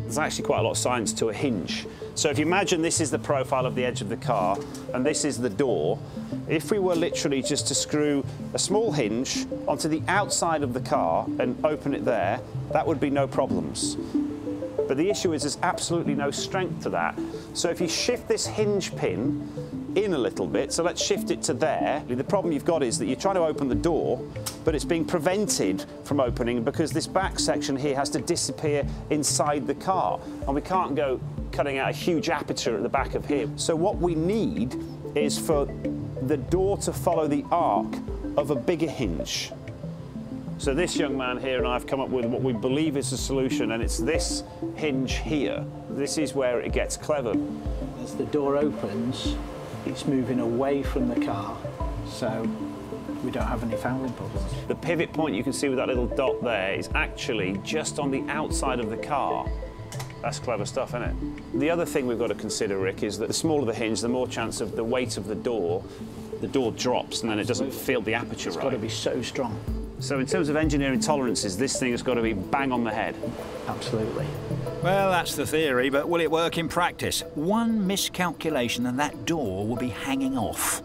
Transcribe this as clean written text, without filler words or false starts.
There's actually quite a lot of science to a hinge. So if you imagine this is the profile of the edge of the car and this is the door, if we were literally just to screw a small hinge onto the outside of the car and open it there, that would be no problems. But the issue is there's absolutely no strength to that. So if you shift this hinge pin in a little bit, so let's shift it to there, the problem you've got is that you're trying to open the door, but it's being prevented from opening because this back section here has to disappear inside the car, and we can't go cutting out a huge aperture at the back of here. So what we need is for the door to follow the arc of a bigger hinge. So this young man here and I have come up with what we believe is a solution, and it's this hinge here. This is where it gets clever. As the door opens, it's moving away from the car, so we don't have any fouling problems. The pivot point you can see with that little dot there is actually just on the outside of the car. That's clever stuff, isn't it? The other thing we've got to consider, Rick, is that the smaller the hinge, the more chance of the weight of the door drops and then it doesn't feel the aperture right. It's got to be so strong. So in terms of engineering tolerances, this thing has got to be bang on the head. Absolutely. Well, that's the theory, but will it work in practice? One miscalculation and that door will be hanging off.